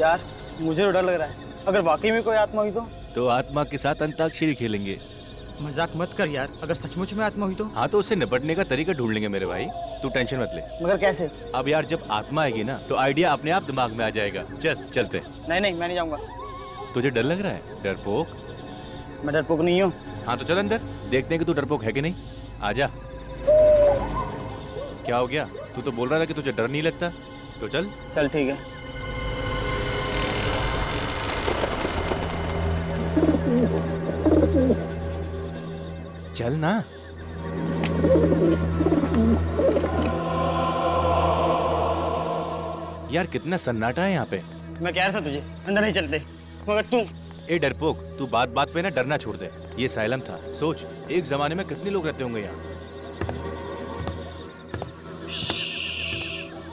यार मुझे तो डर लग रहा है, अगर वाकई में कोई आत्मा हुई तो आत्मा के साथ अंताक्षरी खेलेंगे। मजाक मत कर यार, अगर सचमुच में आत्मा हुई तो? हाँ तो उससे निपटने का तरीका ढूंढ लेंगे मेरे भाई, तू टेंशन मत ले। मगर कैसे? अब यार जब आत्मा आएगी ना तो आइडिया अपने आप दिमाग में आ जाएगा। चल चलते। नहीं नहीं, मैं नहीं जाऊंगा। तुझे डर लग रहा है? डरपोक? मैं डरपोक नहीं हूँ। हाँ तो चल अंदर, देखते हैं कि तू डरपोक है कि नहीं। आजा। क्या हो गया? तू तो बोल रहा था कि तुझे डर नहीं लगता, तो चल। चल ठीक है। चल ना। यार कितना सन्नाटा है यहाँ पे। मैं कह रहा था तुझे अंदर नहीं चलते, मगर तू। ए डरपोक, तू बात बात पे ना डरना छोड़ दे। ये साइलम था, सोच एक जमाने में कितने लोग रहते होंगे यहाँ।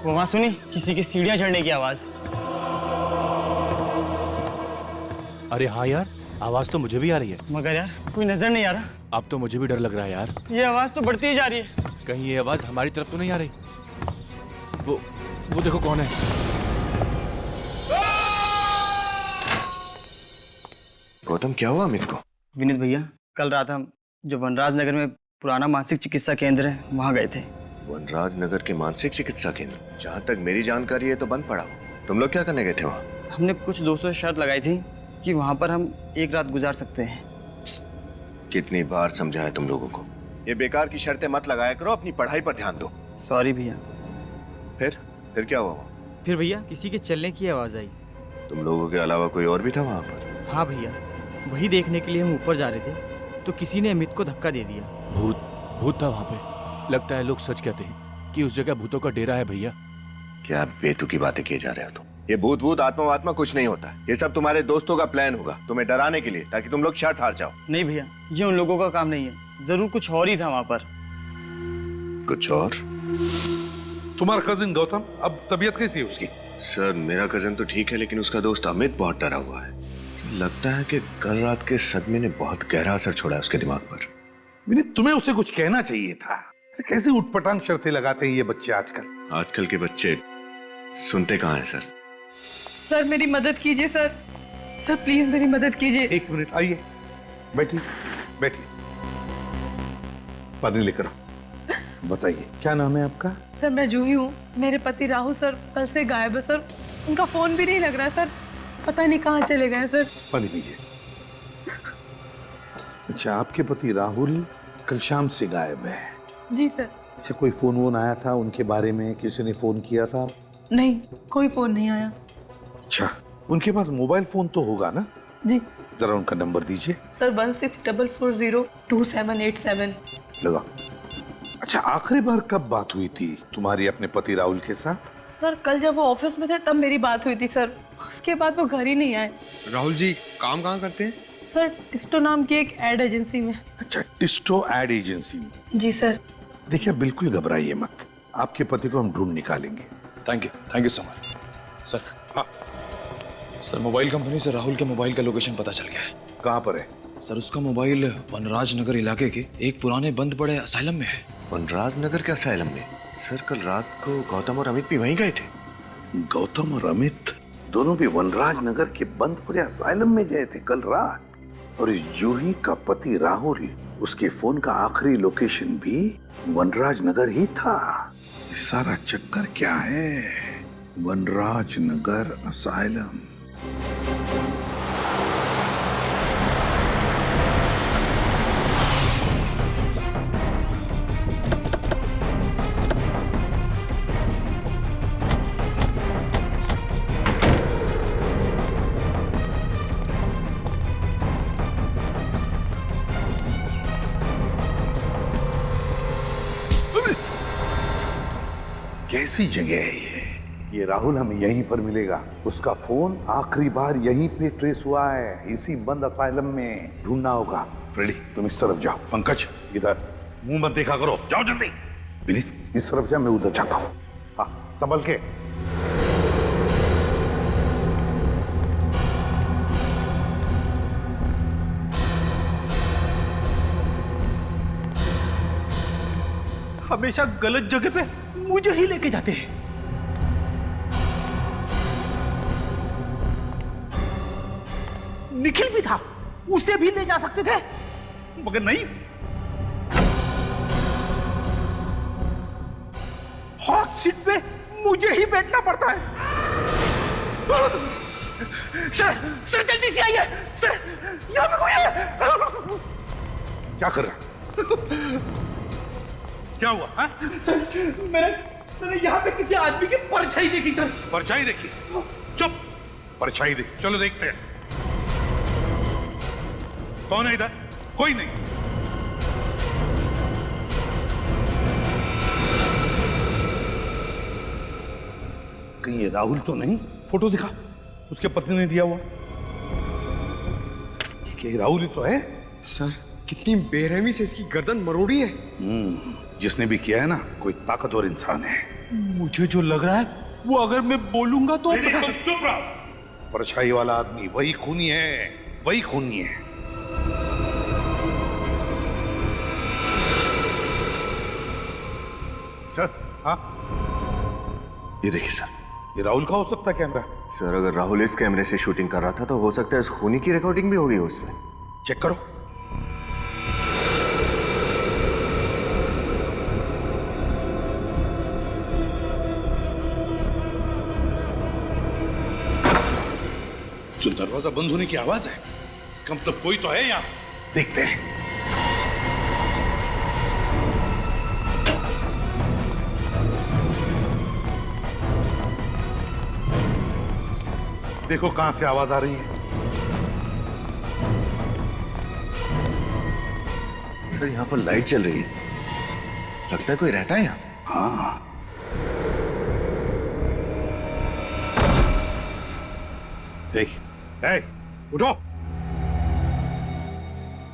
वो वहां सुनी किसी की सीढ़ियां चढ़ने की आवाज। अरे हाँ यार, आवाज तो मुझे भी आ रही है, मगर यार कोई नजर नहीं आ रहा। अब तो मुझे भी डर लग रहा है यार। ये आवाज तो बढ़ती ही जा रही है। कहीं ये आवाज हमारी तरफ तो नहीं आ रही? वो देखो कौन है। गौतम क्या हुआ अमित को? विनीत भैया, कल रात हम जो वनराज नगर में पुराना मानसिक चिकित्सा केंद्र है वहाँ गए थे। वनराज नगर के मानसिक चिकित्सा केंद्र? जहाँ तक मेरी जानकारी है तो बंद पड़ा। तुम लोग क्या करने गए थे वहाँ? हमने कुछ दोस्तों से शर्त लगाई थी कि वहाँ पर हम एक रात गुजार सकते हैं। कितनी बार समझाया तुम लोगों को, ये बेकार की शर्तें मत लगाया करो, अपनी पढ़ाई पर ध्यान दो। सॉरी भैया। फिर क्या हुआ? फिर भैया किसी के चलने की आवाज आई। तुम लोगों के अलावा कोई और भी था वहाँ पर? हाँ भैया, वही देखने के लिए हम ऊपर जा रहे थे तो किसी ने अमित को धक्का दे दिया। भूत था वहाँ पे। लगता है लोग सच कहते हैं कि उस जगह भूतों का डेरा है भैया। क्या बेतुकी बातें किए जा रहे हो तुम? ये भूत वूत आत्मा वात्मा कुछ नहीं होता, ये सब तुम्हारे दोस्तों का प्लान होगा तुम्हें डराने के लिए, ताकि तुम लोग शर्त हार जाओ। नहीं भैया, ये उन लोगों का काम नहीं है, जरूर कुछ और ही था वहाँ पर। कुछ और? तुम्हारा कजिन गौतम, अब तबीयत कैसी है उसकी? सर मेरा कजिन तो ठीक है, लेकिन उसका दोस्त अमित बहुत डरा हुआ है। लगता है कि कल रात के सदमे ने बहुत गहरा असर छोड़ा है उसके दिमाग पर। विनीत, तुम्हें उसे कुछ कहना चाहिए था। कैसे उठपटांग शर्तें लगाते हैं ये बच्चे आजकल। आजकल के बच्चे सुनते कहाँ हैं सर। सर मेरी मदद कीजिए सर, सर प्लीज मेरी मदद कीजिए। एक मिनट, आइए बैठिए बैठिए, पानी लेकर आओ। बताइए क्या नाम है आपका? सर मैं जूही हूँ, मेरे पति राहुल सर कल से गायब है सर, उनका फोन भी नहीं लग रहा सर, पता नहीं कहाँ चले गए सर। पानी पीजिए। अच्छा, आपके पति राहुल कल शाम से गायब है? जी सर। अच्छा, कोई फोन वोन आया था उनके बारे में? किसी ने फोन किया था? नहीं, कोई फोन नहीं आया। अच्छा, उनके पास मोबाइल फोन तो होगा ना? जी। जरा उनका नंबर दीजिए। सर 1644022787। लगा। अच्छा, आखिरी बार कब बात हुई थी तुम्हारी अपने पति राहुल के साथ? सर कल जब वो ऑफिस में थे तब मेरी बात हुई थी सर, उसके बाद वो घर ही नहीं आए। राहुल जी काम कहाँ करते हैं? सर टिस्टो नाम की एक एड एजेंसी में। अच्छा, टिस्टो एड एजेंसी में? जी सर। देखिए बिल्कुल घबराइए मत, आपके पति को हम ढूंढ निकालेंगे। Thank you so much sir. हाँ सर, मोबाइल कंपनी से राहुल के मोबाइल का लोकेशन पता चल गया है। कहाँ पर है? सर उसका मोबाइल वनराज नगर इलाके के एक पुराने बंद पड़े असाइलम में है। वनराज नगर के असाइलम में? सर कल रात को गौतम और अमित भी वहीं गए थे। गौतम और अमित दोनों भी वनराज नगर के बंद पड़े असाइलम में गए थे कल रात, और इस जूही का पति राहुल, उसके फोन का आखिरी लोकेशन भी वनराज नगर ही था। ये सारा चक्कर क्या है? वनराज नगर असाइलम। कैसी जगह है ये राहुल हमें यहीं पर मिलेगा। उसका फोन आखिरी बार यहीं पे ट्रेस हुआ है, इसी बंद असाइलम में। ढूंढना होगा। फ्रेडी तुम इस तरफ जाओ, पंकज इधर, मुंह मत देखा करो, जाओ जल्दी। विनीत इस तरफ जा, मैं उधर जाता हूँ। हाँ संभल के। हमेशा गलत जगह पे मुझे ही लेके जाते हैं। निखिल भी था, उसे भी ले जा सकते थे, मगर नहीं। हॉट सीट पे मुझे ही बैठना पड़ता है। सर जल्दी से आइए सर, यहाँ पे कोई है। क्या कर रहा? क्या हुआ? हा? सर मैंने यहाँ पे किसी आदमी की परछाई देखी सर। परछाई देखी? चुप, परछाई देखी, चलो देखते हैं कौन है इधर। कोई नहीं। कहीं ये राहुल तो नहीं? फोटो दिखा, उसके पत्नी ने दिया हुआ। क्या ये राहुल ही तो है? सर कितनी बेरहमी से इसकी गर्दन मरोड़ी है। जिसने भी किया है ना, कोई ताकतवर इंसान है। मुझे जो लग रहा है वो अगर मैं बोलूंगा तो चुप रहो। परछाई वाला आदमी वही खूनी है, वही खूनी है। सर, हाँ ये देखिए सर, ये राहुल का हो सकता है कैमरा। सर अगर राहुल इस कैमरे से शूटिंग कर रहा था तो हो सकता है इस खूनी की रिकॉर्डिंग भी होगी उसमें। चेक करो। जो दरवाजा बंद होने की आवाज है, इसका मतलब कोई तो है यहाँ। देखते हैं। देखो कहां से आवाज आ रही है। सर यहाँ पर लाइट चल रही है, लगता है कोई रहता है यहाँ। हाँ, उठो।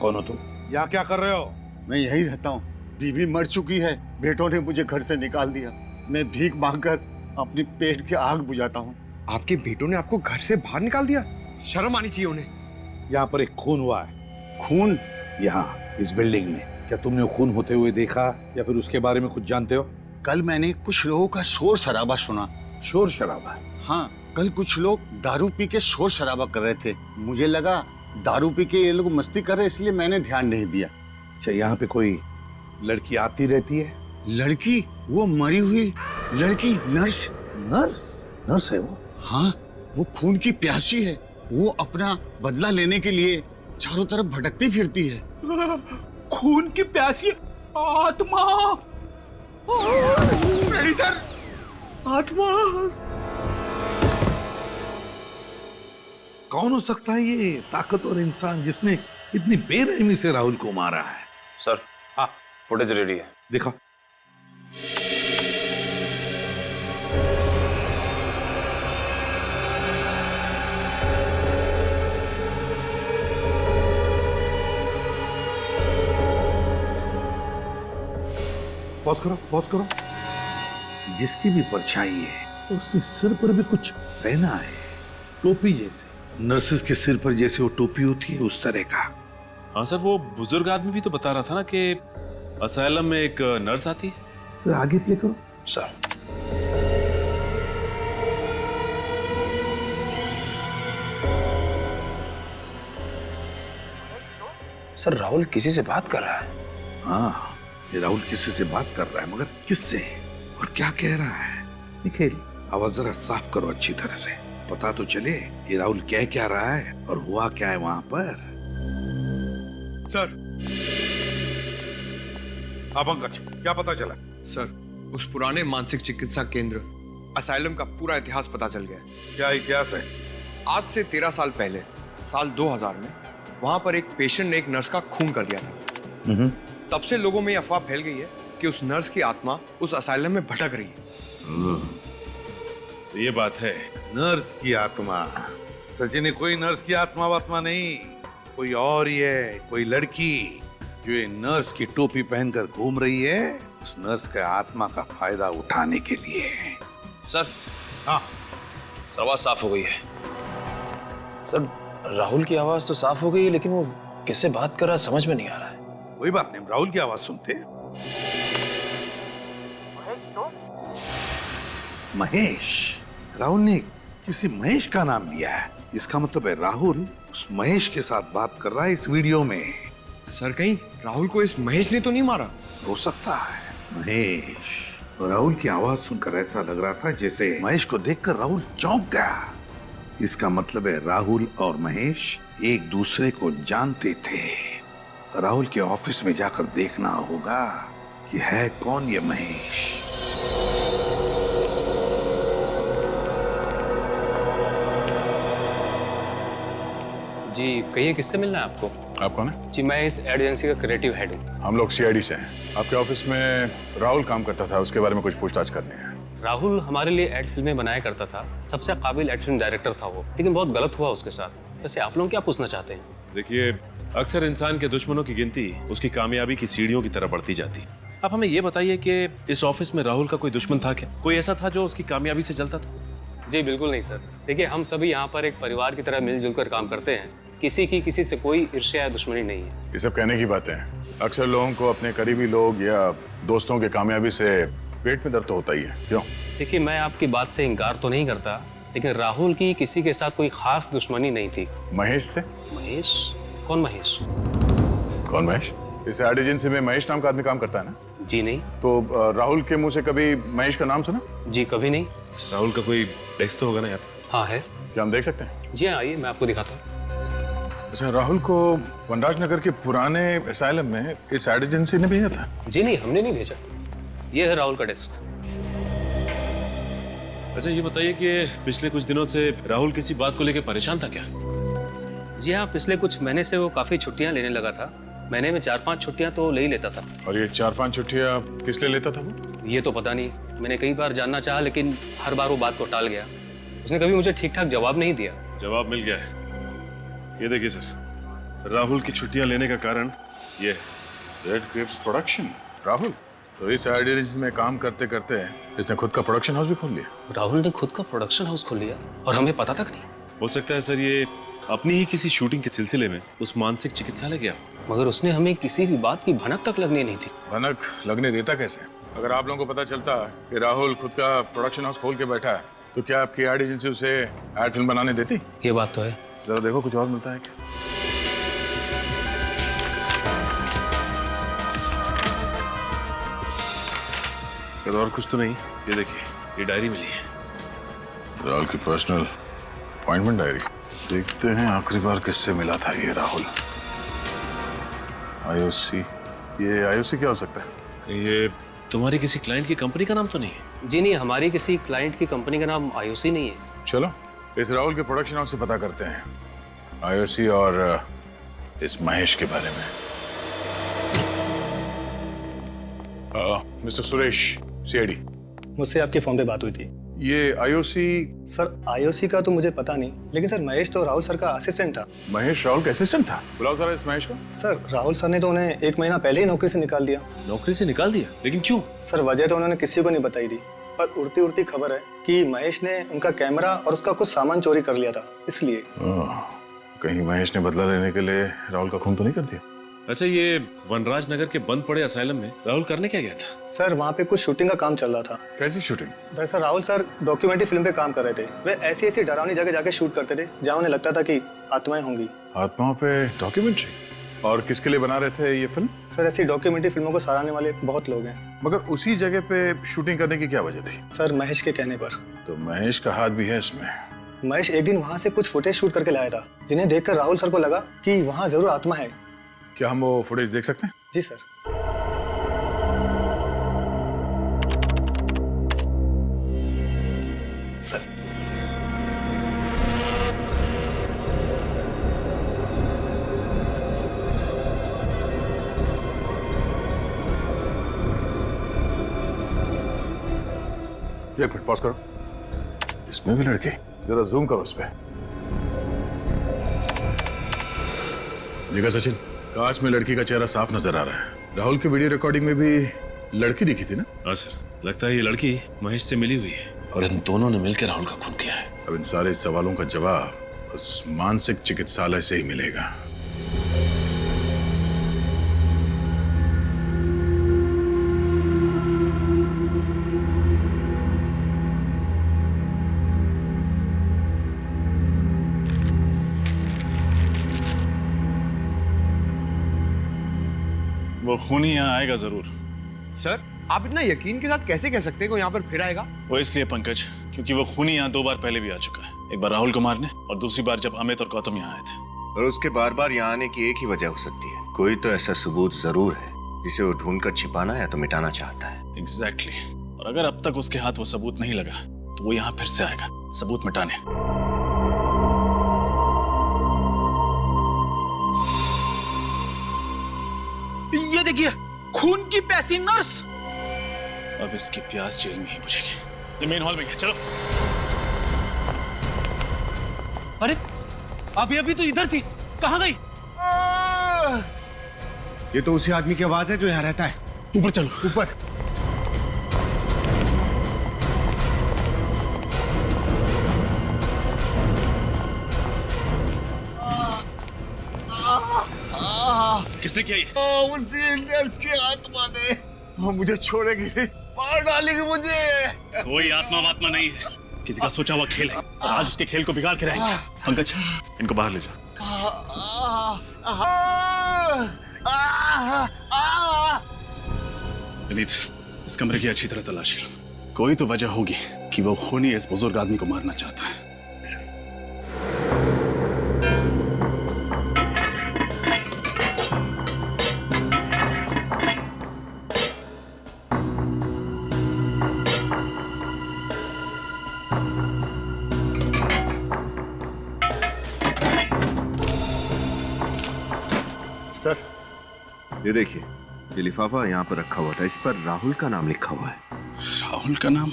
कौन हो तुम? यहाँ क्या कर रहे हो? मैं यही रहता हूँ। बीवी मर चुकी है, बेटों ने मुझे घर से निकाल दिया। मैं भीख मांगकर अपनी पेट की आग बुझाता हूँ। आपके बेटों ने आपको घर से बाहर निकाल दिया? शर्म आनी चाहिए उन्हें। यहाँ पर एक खून हुआ है। खून? यहाँ इस बिल्डिंग में। क्या तुमने वो खून होते हुए देखा या फिर उसके बारे में कुछ जानते हो? कल मैंने कुछ लोगों का शोर शराबा सुना। शोर शराबा? हाँ, कल कुछ लोग दारू पी के शोर शराबा कर रहे थे। मुझे लगा दारू पी के ये लोग मस्ती कर रहे, इसलिए मैंने ध्यान नहीं दिया। अच्छा, यहाँ पे कोई लड़की आती रहती है? लड़की? वो मरी हुई लड़की, नर्स। नर्स? नर्स है वो? हाँ, वो खून की प्यासी है। वो अपना बदला लेने के लिए चारों तरफ भटकती फिरती है। खून की प्यासी आत्मा? नहीं सर, आत्मा। कौन हो सकता है ये ताकतवर इंसान जिसने इतनी बेरहमी से राहुल को मारा है? सर, हाँ, फुटेज रेडी है। दिखा। पॉज करो, पॉज करो। जिसकी भी परछाई है उसके सिर पर भी कुछ पहना है, टोपी जैसे। नर्सेस के सिर पर जैसे वो टोपी होती है, उस तरह का। हाँ सर, वो बुजुर्ग आदमी भी तो बता रहा था ना कि असाइलम में एक नर्स आती है। फिर आगे प्ले करो। सर, सर राहुल किसी से बात कर रहा है। हाँ, ये राहुल किसी से बात कर रहा है, मगर किससे और क्या कह रहा है? निखिल, आवाज जरा साफ करो अच्छी तरह से, पता तो चले ये राहुल कह क्या रहा है और हुआ क्या है वहां पर। सर, पंकज, क्या पता चला? सर, उस पुराने मानसिक चिकित्सा केंद्र असाइलम का पूरा इतिहास पता चल गया। क्या इतिहास है? आज से 13 साल पहले, साल 2000 में, वहां पर एक पेशेंट ने एक नर्स का खून कर दिया था। तब से लोगों में यह अफवाह फैल गई है कि उस नर्स की आत्मा उस असाइलम में भटक रही है। तो ये बात है। नर्स की आत्मा? सचिन, कोई नर्स की आत्मा वात्मा नहीं, कोई और ही है, कोई लड़की जो ये नर्स की टोपी पहनकर घूम रही है, उस नर्स के आत्मा का फायदा उठाने के लिए। सर, हाँ, आवाज साफ हो गई है। सर, राहुल की आवाज तो साफ हो गई है, लेकिन वो किससे बात कर रहा है समझ में नहीं आ रहा है। कोई बात नहीं, राहुल की आवाज सुनते हैं। महेश, राहुल ने किसी महेश का नाम लिया है। इसका मतलब है राहुल उस महेश के साथ बात कर रहा है इस वीडियो में। सर कहीं राहुल को इस महेश ने तो नहीं मारा? हो सकता है। महेश, राहुल की आवाज सुनकर ऐसा लग रहा था जैसे महेश को देखकर राहुल चौंक गया। इसका मतलब है राहुल और महेश एक दूसरे को जानते थे। राहुल के ऑफिस में जाकर देखना होगा कि है कौन ये महेश। जी कहिए, किससे मिलना है आपको? आप कौन है? जी मैं इस एड एजेंसी का क्रिएटिव हेड हूँ। हम लोग सीआईडी से हैं। आपके ऑफिस में राहुल काम करता था, उसके बारे में कुछ पूछताछ करनी है। राहुल हमारे लिए एड फिल्में बनाया करता था, सबसे काबिल एड फिल्म डायरेक्टर था वो, लेकिन बहुत गलत हुआ उसके साथ। वैसे आप लोग क्या पूछना चाहते हैं? देखिए, अक्सर इंसान के दुश्मनों की गिनती उसकी कामयाबी की सीढ़ियों की तरह बढ़ती जाती है। आप हमें ये बताइए कि इस ऑफिस में राहुल का कोई दुश्मन था क्या? कोई ऐसा था जो उसकी कामयाबी से जलता था? जी बिल्कुल नहीं सर। देखिए, हम सभी यहाँ पर एक परिवार की तरह मिलजुल कर काम करते हैं। किसी की किसी से कोई ईर्ष्या या दुश्मनी नहीं है। ये सब कहने की बातें हैं। अक्सर लोगों को अपने करीबी लोग या दोस्तों के कामयाबी से पेट में दर्द तो होता ही है। क्यों? देखिए, मैं आपकी बात से इनकार तो नहीं करता, लेकिन राहुल की किसी के साथ कोई खास दुश्मनी नहीं थी। महेश से? महेश? कौन महेश? कौन महेश? इस एड एजेंसी में महेश नाम का आदमी काम करता है ना? जी नहीं। तो राहुल के मुंह से कभी महेश का नाम सुना? जी कभी नहीं। राहुल का कोई डेस्क तो होगा ना यार? हाँ है। क्या हम देख सकते हैं? जी हाँ, आइए मैं आपको दिखाता हूँ। अच्छा, राहुल को वनराज नगर के पुराने असाइलम में इस एड एजेंसी ने भेजा था? जी नहीं, हमने नहीं भेजा। ये है राहुल का डेस्क। अच्छा, ये बताइए कि पिछले कुछ दिनों से राहुल किसी बात को लेकर परेशान था क्या? जी हाँ, पिछले कुछ महीने से वो काफी छुट्टियां लेने लगा था। महीने में 4-5 छुट्टियां तो ले ही लेता था। और ये 4-5 छुट्टियां किस लिए लेता था वो? ये तो पता नहीं। मैंने कई बार जानना चाहा, लेकिन हर बार वो बात को टाल गया। उसने कभी मुझे ठीक ठाक जवाब नहीं दिया। जवाब मिल गया है। ये देखिए सर, राहुल की छुट्टियां लेने का कारण ये रेड ग्रेप्स प्रोडक्शन। राहुल तो इस एड एजेंसी में काम करते करते इसने खुद का प्रोडक्शन हाउस भी खोल लिया। राहुल ने खुद का प्रोडक्शन हाउस खोल लिया और हमें पता तक नहीं। हो सकता है सर ये अपनी ही किसी शूटिंग के सिलसिले में उस मानसिक चिकित्सालय गया, मगर उसने हमें किसी भी बात की भनक तक लगने नहीं थी। भनक लगने देता कैसे? अगर आप लोगों को पता चलता कि राहुल खुद का प्रोडक्शन हाउस खोल के बैठा है, तो क्या आपकी एड एजेंसी उसे एड फिल्म बनाने देती? ये बात तो है। जरा देखो कुछ और मिलता है क्या। सर और कुछ तो नहीं? ये देखिए, ये डायरी मिली है, राहुल की पर्सनल अपॉइंटमेंट डायरी। देखते हैं आखिरी बार किससे मिला था ये राहुल। आईओसी। ये आईओसी क्या हो सकता है? ये तुम्हारी किसी क्लाइंट की कंपनी का नाम तो नहीं है? जी नहीं, हमारी किसी क्लाइंट की कंपनी का नाम आईओसी नहीं है। चलो इस राहुल के प्रोडक्शन हाउस से पता करते हैं आईओसी और इस महेश के बारे में। Mister Suresh, CID. मुझसे आपके फोन पे बात हुई थी। ये आईओसी? सर आईओसी का तो मुझे पता नहीं, लेकिन सर महेश तो राहुल सर का असिस्टेंट था। महेश राहुल का असिस्टेंट था? बुलाओ जरा इस महेश को। सर राहुल सर ने तो उन्हें 1 महीना पहले ही नौकरी से निकाल दिया। नौकरी से निकाल दिया? लेकिन क्यों? सर वजह तो उन्होंने किसी को नहीं बताई थी, पर उड़ती उड़ती खबर है कि महेश ने उनका कैमरा और उसका कुछ सामान चोरी कर लिया था, इसलिए। कहीं महेश ने बदला लेने के लिए राहुल का खून तो नहीं कर दिया? अच्छा, ये वनराज नगर के बंद पड़े असाइलम में राहुल करने क्या गया था? सर वहाँ पे कुछ शूटिंग का काम चल रहा था। कैसी शूटिंग? दरअसल राहुल सर डॉक्यूमेंट्री फिल्म पे काम कर रहे थे। वे ऐसी ऐसी डरावनी जगह जाके शूट करते थे जहाँ उन्हें लगता था कि आत्माएं होंगी। आत्माओं पे डॉक्यूमेंट्री? और किसके लिए बना रहे थे ये फिल्म? सर ऐसी डॉक्यूमेंट्री फिल्मों को सराहने वाले बहुत लोग हैं। मगर उसी जगह पे शूटिंग करने की क्या वजह थी? सर महेश के कहने पर। तो महेश का हाथ भी है इसमें? महेश एक दिन वहाँ से कुछ फुटेज शूट करके लाया था, जिन्हें देखकर राहुल सर को लगा कि वहाँ जरूर आत्मा है। क्या हम वो फुटेज देख सकते हैं? जी सर। सर एक मिनट पॉज करो। इसमें भी लड़की? जरा जूम करो उस पे। देखा सचिन, कांच में लड़की का चेहरा साफ नजर आ रहा है। राहुल की वीडियो रिकॉर्डिंग में भी लड़की दिखी थी ना? हाँ सर, लगता है ये लड़की महेश से मिली हुई है और इन दोनों ने मिलकर राहुल का खून किया है। अब इन सारे सवालों का जवाब उस मानसिक चिकित्सालय से ही मिलेगा। वो खूनी यहाँ आएगा जरूर। सर आप इतना यकीन के साथ कैसे कह सकते हैं कि वो यहाँ पर फिर आएगा? वो इसलिए पंकज, क्योंकि वो खूनी यहाँ 2 बार पहले भी आ चुका है। एक बार राहुल को मारने और दूसरी बार जब अमित और गौतम यहाँ आए थे। और उसके बार बार यहाँ आने की एक ही वजह हो सकती है, कोई तो ऐसा सबूत जरूर है जिसे वो ढूंढकर छिपाना या तो मिटाना चाहता है। एग्जैक्टली। और अगर अब तक उसके हाथ वो सबूत नहीं लगा तो वो यहाँ फिर से आएगा सबूत मिटाने। ये देखिए, खून की प्यासी नर्स। अब इसकी प्यास जेल में ही बुझेगी। ये मेन हॉल में है, चलो। अरे अभी तो इधर थी, कहाँ गई? ये तो उसी आदमी की आवाज है जो यहाँ रहता है। ऊपर चलो, ऊपर। किसने किया ये? उसी नर्स की आत्मा ने। मुझे छोड़ेगी, मार डालेगी मुझे। कोई आत्मा वात्मा नहीं है, किसी का सोचा हुआ खेल है और आज उसके खेल को बिगाड़ के रहेंगे। पंकज, इनको बाहर ले जाओ। विनीत, इस कमरे की अच्छी तरह तलाशी लो। कोई तो वजह होगी कि वो खूनी इस बुजुर्ग आदमी को मारना चाहता है। सर ये देखिए, ये लिफाफा यहाँ पर रखा हुआ था, इस पर राहुल का नाम लिखा हुआ है। राहुल का नाम?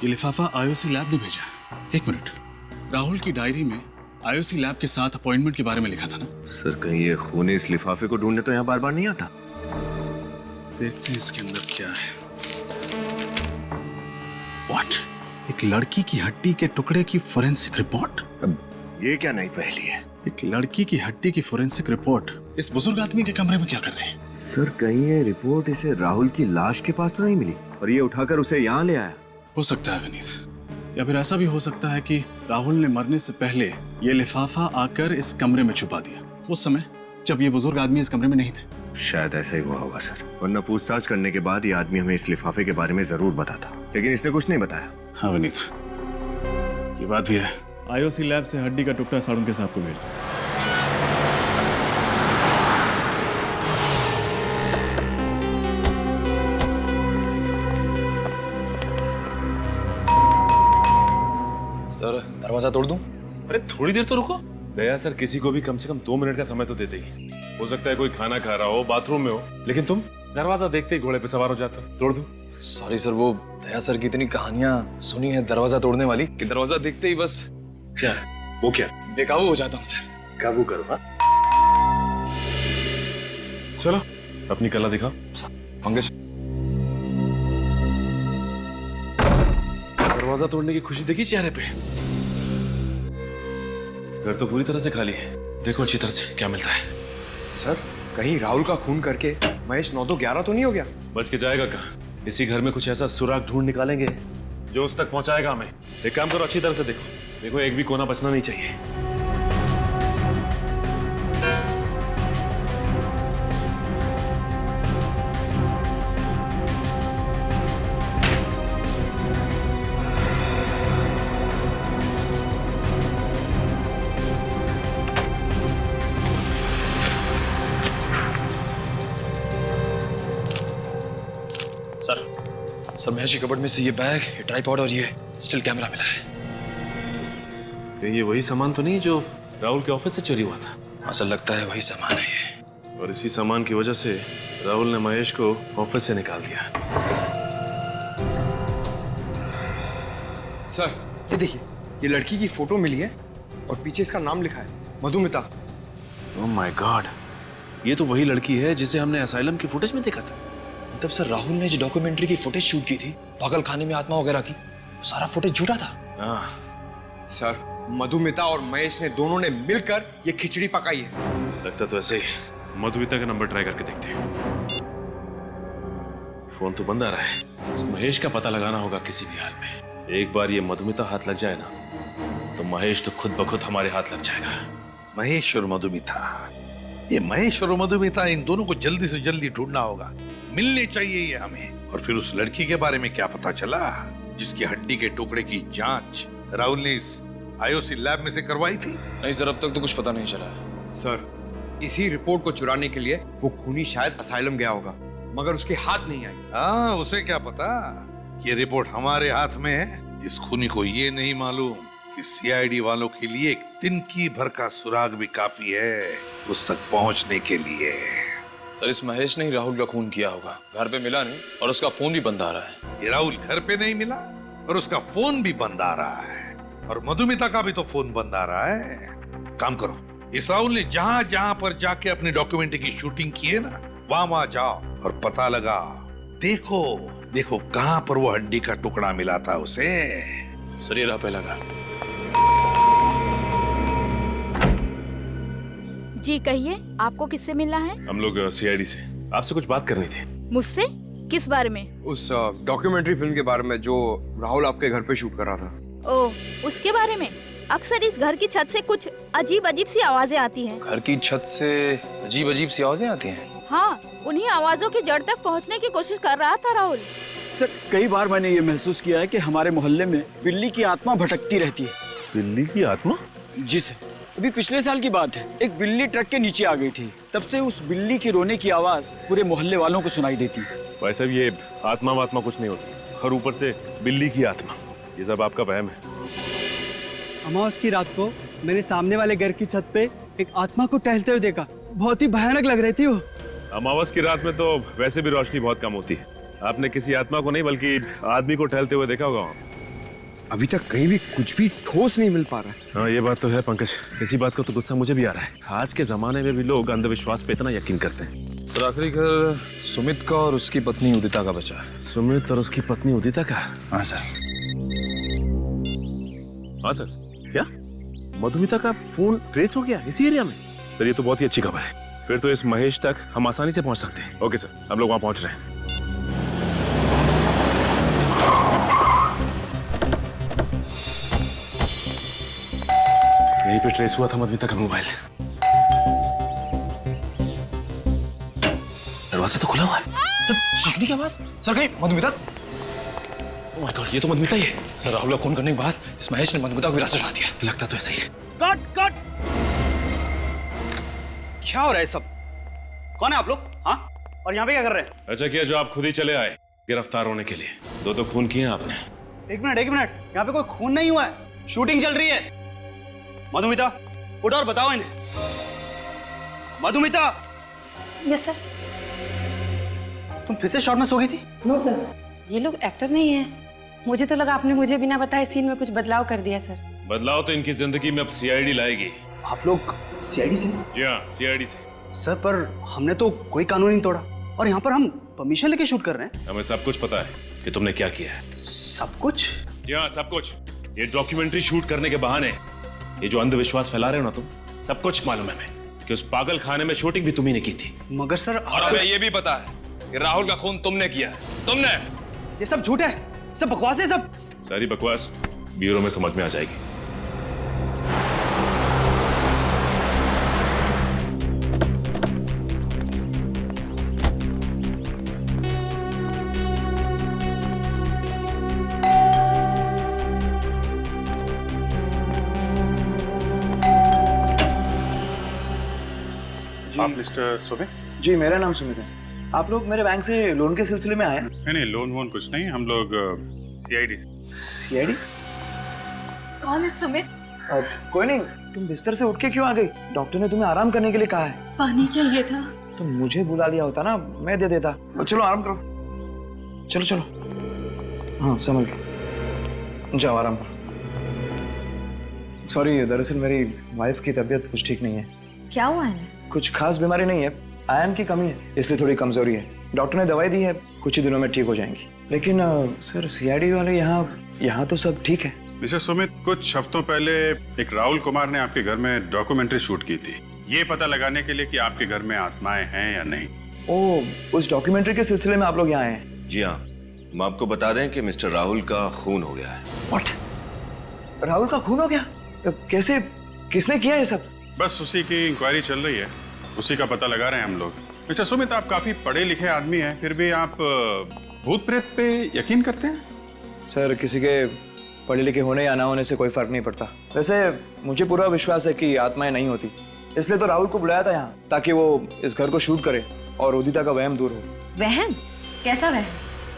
ये लिफाफा आईओसी लैब ने भेजा। एक मिनट, राहुल की डायरी में आईओसी लैब के साथ अपॉइंटमेंट के बारे में लिखा था ना? सर कहीं ये खूनी इस लिफाफे को ढूंढने तो यहाँ बार बार नहीं आता? देखते हैं इसके अंदर क्या है। What? एक लड़की की हड्डी के टुकड़े की फोरेंसिक रिपोर्ट? अब ये क्या नई पहेली है? एक लड़की की हड्डी की फोरेंसिक रिपोर्ट इस बुजुर्ग आदमी के कमरे में क्या कर रहे हैं? सर कहीं ये रिपोर्ट इसे राहुल की लाश के पास तो नहीं मिली और ये उठाकर उसे यहाँ ले आया? हो सकता है विनीत, या फिर ऐसा भी हो सकता है कि राहुल ने मरने से पहले ये लिफाफा आकर इस कमरे में छुपा दिया, उस समय जब ये बुजुर्ग आदमी इस कमरे में नहीं थे। शायद ऐसा ही हुआ होगा सर, वरना पूछताछ करने के बाद ये आदमी हमें इस लिफाफे के बारे में जरूर बताता, लेकिन इसने कुछ नहीं बताया। हाँ विनीत, ये बात भी है। आईओसी लैब से हड्डी का टुकड़ा साड़ुंके साहब को भेज दो। सर दरवाजा तोड़ दूं? अरे थोड़ी देर तो रुको। दया सर किसी को भी कम से कम 2 मिनट का समय तो देते ही। हो सकता है कोई खाना खा रहा हो, बाथरूम में हो, लेकिन तुम दरवाजा देखते ही घोड़े पे सवार हो जाते हो। तोड़ दूं? सॉरी सर, वो दया सर की इतनी कहानियां सुनी है दरवाजा तोड़ने वाली कि दरवाजा देखते ही बस क्या वो क्या बेकाबू हो जाता हूँ सर। काबू करो। हाँ चलो अपनी कला दिखाओ। पंकज, दरवाजा तोड़ने की खुशी देखी चेहरे पे। घर तो पूरी तरह से खाली है, देखो अच्छी तरह से क्या मिलता है। सर कहीं राहुल का खून करके महेश 9 तो 11 तो नहीं हो गया? बच के जाएगा कहाँ? इसी घर में कुछ ऐसा सुराग ढूंढ निकालेंगे जो उस तक पहुंचाएगा हमें। एक काम करो, अच्छी तरह से देखो, देखो एक भी कोना बचना नहीं चाहिए। सर महेश की कबर्ड में से ये बैग, ये ट्राइपॉड और ये स्टिल कैमरा मिला है। कहीं ये वही सामान तो नहीं जो राहुल के ऑफिस से चोरी हुआ था? ऐसा लगता है वही सामान है ये। और इसी सामान की वजह से राहुल ने महेश को ऑफिस से निकाल दिया। सर ये देखिए, ये लड़की की फोटो मिली है और पीछे इसका नाम लिखा है, मधुमिता। ओह माय गॉड, ये तो वही लड़की है जिसे हमने असाइलम की फुटेज में देखा था। मतलब सर राहुल ने जो डॉक्यूमेंट्री की फुटेज शूट की थी पागल खाने में आत्मा वगैरह की, वो सारा फुटेज झूठा था। हाँ सर मधुमिता और महेश ने दोनों ने मिलकर ये खिचड़ी पकाई है। लगता तो ऐसे ही। मधुमिता का नंबर ट्राई करके देखते हैं। फोन तो बंद आ रहा है। इस महेश का पता लगाना होगा किसी भी हाल में। एक बार ये मधुमिता हाथ लग जाए ना तो महेश तो खुद ब खुद हमारे हाथ लग जाएगा। महेश और मधुमिता, ये महेश और मधुमिता, इन दोनों को जल्दी से जल्दी ढूंढना होगा। मिलने चाहिए ये हमें। और फिर उस लड़की के बारे में क्या पता चला जिसकी हड्डी के टुकड़े की जांच राहुल ने इस आईओसी लैब में से करवाई थी? नहीं सर, अब तक तो कुछ पता नहीं चला। सर, इसी रिपोर्ट को चुराने के लिए वो खूनी शायद असाइलम गया होगा, मगर उसके हाथ नहीं आई। हाँ, उसे क्या पता कि ये रिपोर्ट हमारे हाथ में है। इस खूनी को ये नहीं मालूम कि सीआईडी वालों के लिए एक तिनकी भर का सुराग भी काफी है उस तक पहुंचने के लिए। सर, इस महेश ने ही राहुल का खून किया होगा। घर पे मिला नहीं और उसका फोन भी बंद आ रहा है। ये राहुल घर पे नहीं मिला और उसका फोन भी बंद आ रहा है, और मधुमिता का भी तो फोन बंद आ रहा है। काम करो, इस राहुल ने जहां जहां पर जाके अपनी डॉक्यूमेंट्री की शूटिंग की है ना, वहां जाओ और पता लगा। देखो देखो कहां पर वो हड्डी का टुकड़ा मिला था उसे। सर, ये रहा पहला घर। जी कहिए, आपको किससे मिलना है? हम लोग सीआईडी से आपसे कुछ बात करनी थी। मुझसे? किस बारे में? उस डॉक्यूमेंट्री फिल्म के बारे में जो राहुल आपके घर पे शूट कर रहा था। ओह, उसके बारे में? अक्सर इस घर की छत से कुछ अजीब अजीब सी आवाजें आती हैं। घर की छत से अजीब अजीब सी आवाजें आती हैं? हाँ, उन्हीं आवाजों की जड़ तक पहुंचने की कोशिश कर रहा था राहुल। सर, कई बार मैंने ये महसूस किया है कि हमारे मोहल्ले में बिल्ली की आत्मा भटकती रहती है। बिल्ली की आत्मा? जी सर, अभी पिछले साल की बात है। एक बिल्ली ट्रक के नीचे आ गई थी। तब से उस बिल्ली की रोने की आवाज पूरे मोहल्ले वालों को सुनाई देती है। वैसे भी ये आत्मा वात्मा कुछ नहीं होती, और ऊपर से बिल्ली की आत्मा, ये सब आपका वहम है। अमावस की रात को मैंने सामने वाले घर की छत पे एक आत्मा को टहलते हुए देखा। बहुत ही भयानक लग रही थी वो। अमावस की रात में तो वैसे भी रोशनी बहुत कम होती है। आपने किसी आत्मा को नहीं बल्कि आदमी को टहलते हुए देखा होगा। अभी तक कहीं भी कुछ भी ठोस नहीं मिल पा रहा है। हाँ, ये बात तो है पंकज। इसी बात का तो गुस्सा मुझे भी आ रहा है। आज के जमाने में भी लोग अंधविश्वास पे इतना यकीन करते हैं। सर, आखिरी घर सुमित का और उसकी पत्नी उदिता का बचा है। सुमित और उसकी पत्नी उदिता का? हाँ सर। हाँ सर। क्या मधुमिता का फोन ट्रेस हो गया इसी एरिया में? सर, ये तो बहुत ही अच्छी खबर है। फिर तो इस महेश तक हम आसानी से पहुंच सकते हैं। ओके सर, हम लोग वहां पहुंच रहे हैं। यहीं पे ट्रेस हुआ था मधुमिता का मोबाइल। दरवाजा तो खुला हुआ है। जब चीखने की आवाज। सर, कहीं मधुमिता? ओह माय गॉड, ये तो मधुमिता ही है। सर, राहुल का खून करने के बाद इस महेश ने मधुमिता को विरासत उठा दिया। लगता तो ऐसा ही है। Cut cut! क्या हो रहा है सब? कौन है आप लोग? हाँ, और यहाँ पे क्या कर रहे हैं? अच्छा किया जो आप खुद ही चले आए गिरफ्तार होने के लिए। दो तो खून किए आपने। एक मिनट, यहाँ पे कोई खून नहीं हुआ है, शूटिंग चल रही है। मधुमिता, उठो और बताओ इन्हें। मधुमिता! Yes sir. तुम फिर से शॉट में सो गई थी? नो सर, ये लोग एक्टर नहीं है। मुझे तो लगा आपने मुझे बिना बताए सीन में कुछ बदलाव कर दिया सर। बदलाव तो इनकी जिंदगी में अब सीआईडी लाएगी। आप लोग सीआईडी से? जी हाँ, सीआईडी से। सर, पर हमने तो कोई कानून नहीं तोड़ा, और यहाँ पर हम परमिशन लेके शूट कर रहे हैं। हमें सब कुछ पता है कि तुमने क्या किया है। सब कुछ? जी हाँ, सब कुछ। ये डॉक्यूमेंट्री शूट करने के बहाने ये जो अंधविश्वास फैला रहे हो ना तुम, सब कुछ मालूम है हमें कि उस पागल खाने में शूटिंग भी तुम्ही ने की थी। मगर सर, और हमें ये भी पता है कि राहुल का खून तुमने किया है। तुमने। ये सब झूठ है, सब बकवास है। सब सारी बकवास ब्यूरो में समझ में आ जाएगी। आप मिस्टर सुमित? जी, मेरा नाम सुमित है। आप लोग मेरे बैंक से लोन के सिलसिले में आए? नहीं, लोन वोन कुछ नहीं। हम लोग सीआईडी से। सीआईडी? कौन है सुमित? कोई नहीं। तुम बिस्तर से उठ के क्यों आ गई? डॉक्टर ने तुम्हें आराम करने के लिए कहा है। पानी चाहिए था। तो मुझे बुला लिया होता ना, मैं दे देता। चलो आराम करो। चलो चलो। हाँ, समझ गया। जाओ आराम करो। सॉरी, दरअसल मेरी वाइफ की तबीयत कुछ ठीक नहीं है। क्या हुआ है? कुछ खास बीमारी नहीं है, आयरन की कमी है, इसलिए थोड़ी कमजोरी है। डॉक्टर ने दवाई दी है, कुछ ही दिनों में ठीक हो जाएंगी। लेकिन सर, सीआईडी वाले यहाँ तो सब ठीक है। मिस्टर सुमित, कुछ हफ्तों पहले एक राहुल कुमार ने आपके घर में डॉक्यूमेंट्री शूट की थी, ये पता लगाने के लिए कि आपके घर में आत्माएं हैं या नहीं। ओह, उस डॉक्यूमेंट्री के सिलसिले में आप लोग यहाँ आए हैं? जी हाँ, हम आपको बता रहे हैं कि मिस्टर राहुल का खून हो गया है। व्हाट? राहुल का खून हो गया? कैसे? किसने किया ये सब? बस उसी की इंक्वायरी चल रही है। उसी का पता लगा रहे हैं हम लोग। अच्छा सुमित, आप काफी पढ़े लिखे आदमी हैं, फिर भी आप भूत प्रेत पे यकीन करते हैं? सर, किसी के पढ़े लिखे होने या ना होने से कोई फर्क नहीं पड़ता। वैसे मुझे पूरा विश्वास है कि आत्माएं नहीं होती, इसलिए तो राहुल को बुलाया था यहाँ, ताकि वो इस घर को शूट करे और उदिता का वहम दूर हो। वहम? कैसा वहम?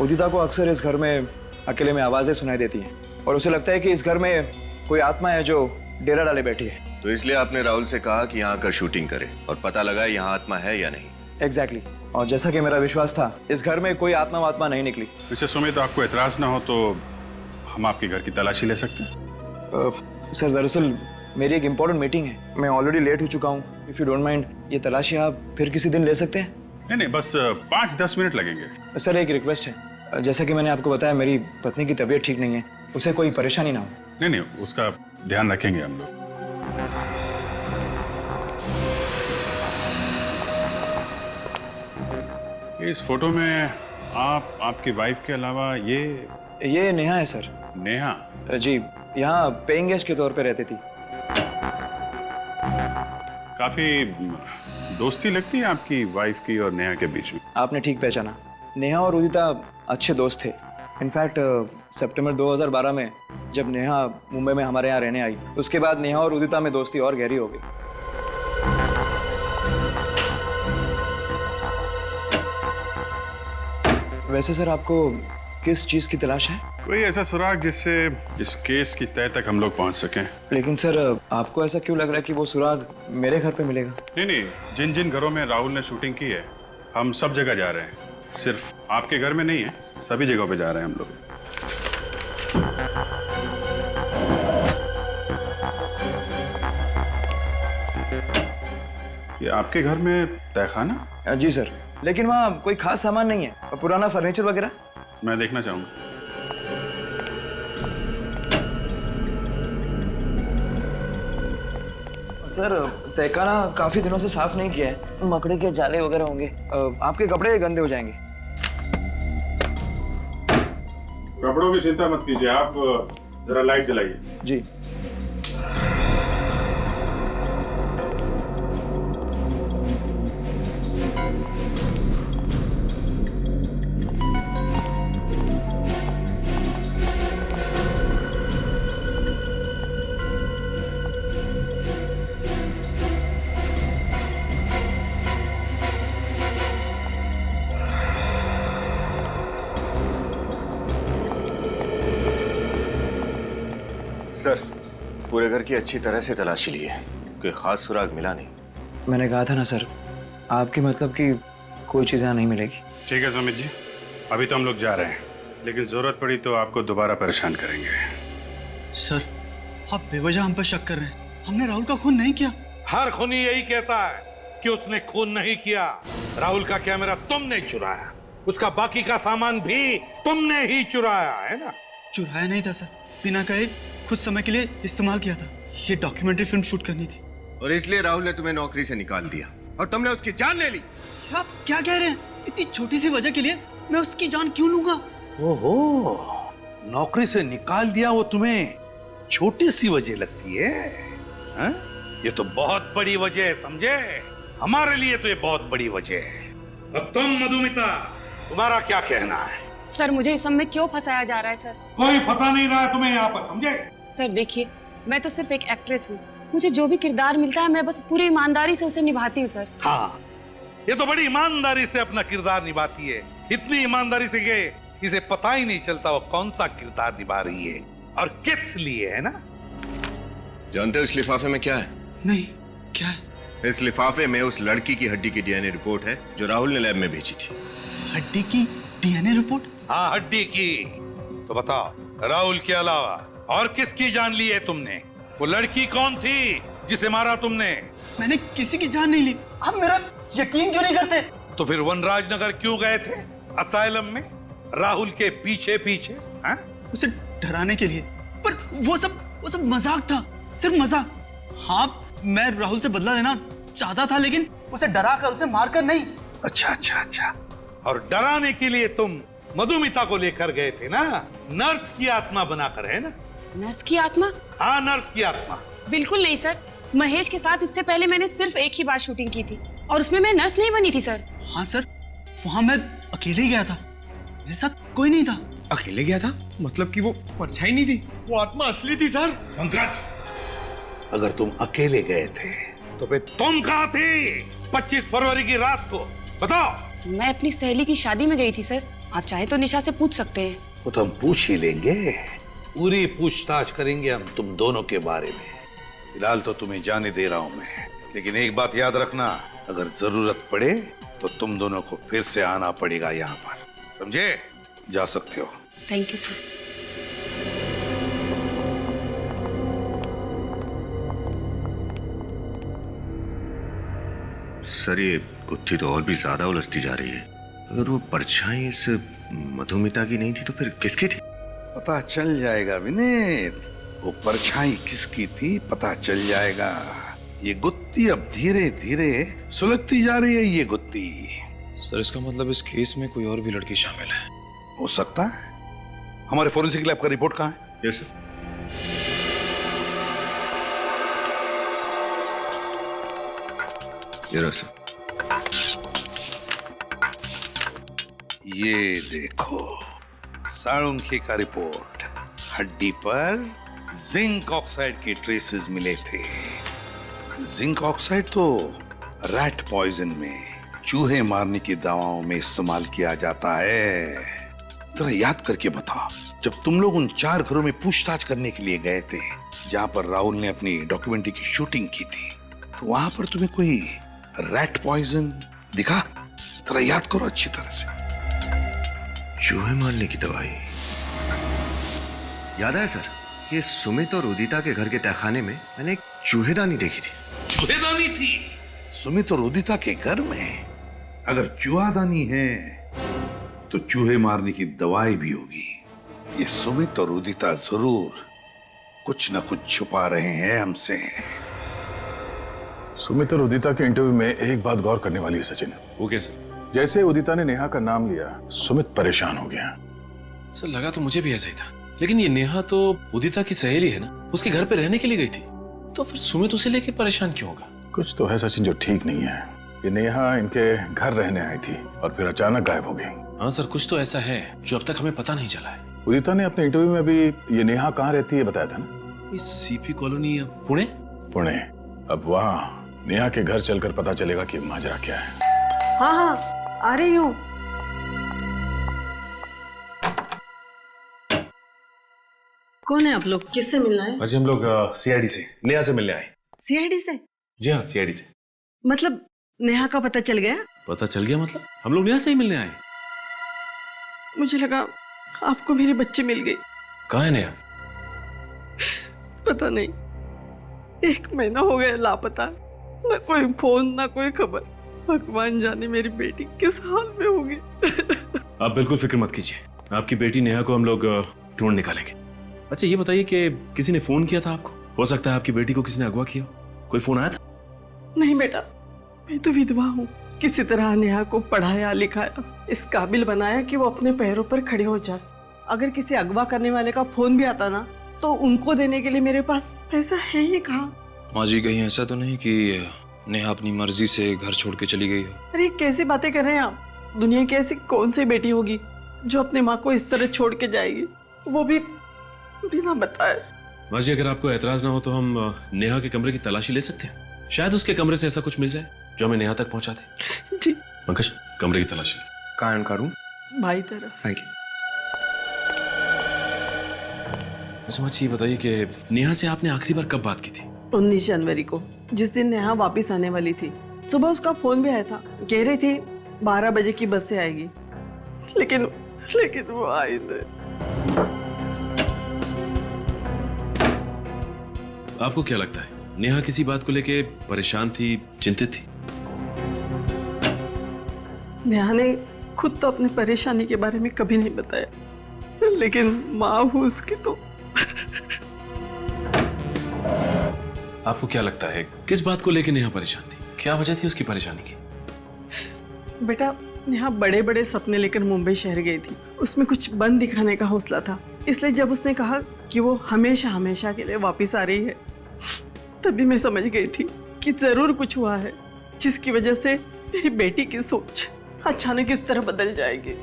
उदिता को अक्सर इस घर में अकेले में आवाजें सुनाई देती हैं और उसे लगता है कि इस घर में कोई आत्मा है जो डेरा डाले बैठी है। तो इसलिए आपने राहुल से कहा कि यहाँ आकर शूटिंग करे और पता लगा यहाँ आत्मा है या नहीं। एग्जैक्टली। और जैसा कि मेरा विश्वास था, इस घर में कोई आत्मा वात्मा नहीं निकली। वैसे सुमित, आपको एतराज ना हो तो हम आपके घर की तलाशी ले सकते हैं? सर, दरअसल मेरी एक इम्पोर्टेंट मीटिंग है, मैं ऑलरेडी लेट हो चुका हूँ। इफ यू डोंट माइंड, ये तलाशी आप फिर किसी दिन ले सकते हैं? नहीं, बस 5-10 मिनट लगेंगे। सर, एक रिक्वेस्ट है, जैसा कि मैंने आपको बताया, मेरी पत्नी की तबीयत ठीक नहीं है, उसे कोई परेशानी ना हो। नहीं, उसका ध्यान रखेंगे हम लोग। इस फोटो में आपकी वाइफ के अलावा ये नेहा है सर। नेहा? जी, यहाँ पेइंग गेस्ट के तौर पे रहती थी। काफी दोस्ती लगती है आपकी वाइफ की और नेहा के बीच में। आपने ठीक पहचाना, नेहा और उदिता अच्छे दोस्त थे। इनफैक्ट सितंबर 2012 में जब नेहा मुंबई में हमारे यहाँ रहने आई, उसके बाद नेहा और उदिता में दोस्ती और गहरी हो गई। वैसे सर, आपको किस चीज की तलाश है? कोई ऐसा सुराग जिससे इस केस की तह तक हम लोग पहुंच सकें। लेकिन सर, आपको ऐसा क्यों लग रहा है कि वो सुराग मेरे घर पे मिलेगा? नहीं, जिन जिन घरों में राहुल ने शूटिंग की है, हम सब जगह जा रहे हैं। सिर्फ आपके घर में नहीं है, सभी जगहों पे जा रहे हैं हम लोग। ये आपके घर में तहखाना? जी सर, लेकिन वहाँ कोई खास सामान नहीं है, पुराना फर्नीचर वगैरह। मैं देखना चाहूंगा। सर, तहखाना काफी दिनों से साफ नहीं किया है, मकड़ी के जाले वगैरह होंगे, आपके कपड़े गंदे हो जाएंगे। कपड़ों की चिंता मत कीजिए, आप जरा लाइट जलाइए। जी। सर, पूरे घर की अच्छी तरह से तलाशी ली है, कोई खास सुराग मिला नहीं। मैंने कहा था ना सर, आपकी मतलब कि कोई चीज़ यहाँ नहीं मिलेगी। ठीक है सुमित जी, अभी तो हम लोग जा रहे हैं, लेकिन जरूरत पड़ी तो आपको दोबारा परेशान करेंगे। सर, आप बेवजह हम पर शक कर रहे हैं, हमने राहुल का खून नहीं किया। हर खूनी यही कहता है कि उसने खून नहीं किया। राहुल का कैमरा तुमने चुराया, उसका बाकी का सामान भी तुमने ही चुराया है ना? चुराया नहीं था सर, बिना कहे कुछ समय के लिए इस्तेमाल किया था। ये डॉक्यूमेंट्री फिल्म शूट करनी थी। और इसलिए राहुल ने तुम्हें नौकरी से निकाल दिया और तुमने उसकी जान ले ली। आप क्या कह रहे हैं? इतनी छोटी सी वजह के लिए मैं उसकी जान क्यों लूंगा? ओहो, नौकरी से निकाल दिया वो तुम्हें छोटी सी वजह लगती है? हा? ये तो बहुत बड़ी वजह है, समझे? हमारे लिए तो ये बहुत बड़ी वजह है। अब तुम मधुमिता, तुम्हारा क्या कहना है? सर, मुझे इस सब में क्यों फंसाया जा रहा है सर? कोई फंसा नहीं रहा है तुम्हें यहाँ पर, समझे? सर देखिए, मैं तो सिर्फ एक एक्ट्रेस हूँ, मुझे जो भी किरदार मिलता है मैं बस पूरी ईमानदारी से उसे निभाती हूँ सर। हाँ, ये तो बड़ी ईमानदारी से अपना किरदार निभाती है, इतनी ईमानदारी से कि इसे पता ही नहीं चलता वो कौन सा किरदार निभा रही है और किस लिए, है ना? जानते हो इस लिफाफे में क्या है? नहीं, क्या है? इस लिफाफे में उस लड़की की हड्डी की डीएनए रिपोर्ट है जो राहुल ने लैब में भेजी थी। हड्डी की डीएनए रिपोर्ट? हाँ, हड्डी की। तो बताओ, राहुल के अलावा और किसकी जान ली है तुमने? वो लड़की कौन थी जिसे मारा तुमने? मैंने किसी की जान नहीं ली। आप मेरा यकीन क्यों नहीं करते? तो फिर वनराज नगर क्यों गए थे? असाइलम में राहुल के पीछे पीछे, हाँ? उसे डराने के लिए। पर वो सब मजाक था, सिर्फ मजाक। हाँ, मैं राहुल से बदला लेना चाहता था, लेकिन उसे डरा कर, उसे मारकर नहीं। अच्छा। और डराने के लिए तुम मधुमिता को लेकर गए थे ना, नर्स की आत्मा बनाकर, है ना? नर्स की आत्मा? हाँ, नर्स की आत्मा। बिल्कुल नहीं सर, महेश के साथ इससे पहले मैंने सिर्फ एक ही बार शूटिंग की थी और उसमें मैं नर्स नहीं बनी थी सर। हाँ सर, वहां मैं अकेले ही गया था, मेरे साथ कोई नहीं था। अकेले गया था मतलब कि वो परछाई नहीं थी, वो आत्मा असली थी सर। पंकज, अगर तुम अकेले गए थे तो फिर तुम कहाँ थे 25 फरवरी की रात को? बताओ। मैं अपनी सहेली की शादी में गई थी सर। आप चाहे तो निशा से पूछ सकते हैं। वो तो हम पूछ ही लेंगे, पूरी पूछताछ करेंगे हम तुम दोनों के बारे में। फिलहाल तो तुम्हें जाने दे रहा हूं मैं, लेकिन एक बात याद रखना, अगर जरूरत पड़े तो तुम दोनों को फिर से आना पड़ेगा यहाँ पर, समझे? जा सकते हो। Thank you sir. सर ये गुत्थी तो और भी ज्यादा उलझती जा रही है। अगर वो परछाई इस मधुमिता की नहीं थी तो फिर किसकी थी? पता चल जाएगा विनीत, वो परछाई किसकी थी पता चल जाएगा। ये गुत्थी अब धीरे धीरे सुलझती जा रही है। ये गुत्थी सर, इसका मतलब इस केस में कोई और भी लड़की शामिल है? हो सकता है। हमारे फोरेंसिक लैब का रिपोर्ट कहाँ है? Yes sir. ये देखो साळुंखे का रिपोर्ट। हड्डी पर जिंक ऑक्साइड के ट्रेसेस मिले थे। जिंक ऑक्साइड तो रैट पॉइजन में, चूहे मारने की दवाओं में इस्तेमाल किया जाता है। जरा याद करके बताओ, जब तुम लोग उन 4 घरों में पूछताछ करने के लिए गए थे जहां पर राहुल ने अपनी डॉक्यूमेंट्री की शूटिंग की थी, तो वहां पर तुम्हें कोई रैट पॉइजन दिखा? जरा याद करो अच्छी तरह से। चूहे मारने की दवाई याद है सर। ये सुमित और उदिता के घर के तहखाने में मैंने एक चूहेदानी देखी थी। चूहेदानी थी सुमित और उदिता के घर में? अगर चूहादानी है तो चूहे मारने की दवाई भी होगी। ये सुमित और उदिता जरूर कुछ न कुछ छुपा रहे हैं हमसे। सुमित और उदिता के इंटरव्यू में एक बात गौर करने वाली है सचिन। वो कैसे? जैसे उदिता ने नेहा का नाम लिया, सुमित परेशान हो गया। सर लगा तो मुझे भी ऐसा ही था, लेकिन ये नेहा तो उदिता की सहेली है ना, उसके घर पे रहने के लिए गई थी, तो फिर सुमित उसे लेके परेशान क्यों होगा? कुछ तो है सचिन जो ठीक नहीं है। ये नेहा इनके घर रहने आई थी और फिर अचानक गायब हो गई। हाँ सर, कुछ तो ऐसा है जो अब तक हमें पता नहीं चला है। उदिता ने अपने इंटरव्यू में भी ये नेहा कहाँ रहती है बताया था ना? इस सीपी कॉलोनी पुणे। पुणे। अब वहाँ नेहा के घर चलकर पता चलेगा कि माजरा क्या है। हाँ हाँ, आ रही हूँ। कौन है आप लोग? किससे मिलना है? अजय, हम लोग सीआईडी से नेहा से मिलने आए। सीआईडी से? जी हाँ, सीआईडी से। मतलब नेहा का पता चल गया? पता चल गया मतलब? हम लोग नेहा से ही मिलने आए। मुझे लगा आपको मेरे बच्चे मिल गए। कहाँ है नेहा? पता नहीं, 1 महीना हो गया लापता, ना कोई फोन ना कोई खबर। भगवान जाने मेरी बेटी किस हाल में होगी। आप बिल्कुल फिक्र मत कीजिए, आपकी बेटी नेहा को हम लोग ढूंढ निकालेंगे। अच्छा ये बताइए कि किसी ने फोन किया था आपको? हो सकता है आपकी बेटी को किसी ने अगवा किया। कोई फोन आया था? नहीं बेटा, मैं तो विधवा हूँ। किसी तरह नेहा को पढ़ाया लिखाया, इस काबिल बनाया कि वो अपने पैरों पर खड़े हो जाए। अगर किसी अगवा करने वाले का फोन भी आता ना, तो उनको देने के लिए मेरे पास पैसा है ही कहाँ। माँ जी, कहीं ऐसा तो नहीं कि नेहा अपनी मर्जी से घर छोड़ के चली गई हो? अरे कैसी बातें कर रहे हैं आप? दुनिया की ऐसी कौन सी बेटी होगी जो अपनी माँ को इस तरह छोड़ के जाएगी, वो भी बिना बताए। माँ जी, अगर आपको एतराज ना हो तो हम नेहा के कमरे की तलाशी ले सकते हैं। शायद उसके कमरे से ऐसा कुछ मिल जाए जो हमें नेहा तक पहुंचा दे। जी। पंकज, कमरे की तलाशी। कान करूं? भाई तरफ। Thank you. अच्छा माँ जी, ये बताइए कि नेहा से आपने आखिरी बार कब बात की थी? 19 जनवरी को, जिस दिन नेहा वापस आने वाली थी। सुबह उसका फोन भी आया था, कह रही थी 12 बजे की बस से आएगी, लेकिन वो आई नहीं। आपको क्या लगता है, नेहा किसी बात को लेके परेशान थी, चिंतित थी? नेहा ने खुद तो अपनी परेशानी के बारे में कभी नहीं बताया, लेकिन माँ हूँ उसकी तो। आपको क्या लगता है किस बात को लेके नेहा परेशान थी? क्या वजह थी उसकी परेशानी की? बेटा, नेहा बड़े बड़े सपने लेकर मुंबई शहर गई थी। उसमें कुछ बन दिखाने का हौसला था, इसलिए जब उसने कहा कि वो हमेशा हमेशा के लिए वापस आ रही है, तभी मैं समझ गई थी कि जरूर कुछ हुआ है। जिसकी वजह से मेरी बेटी की सोच अचानक इस तरह बदल जाएगी।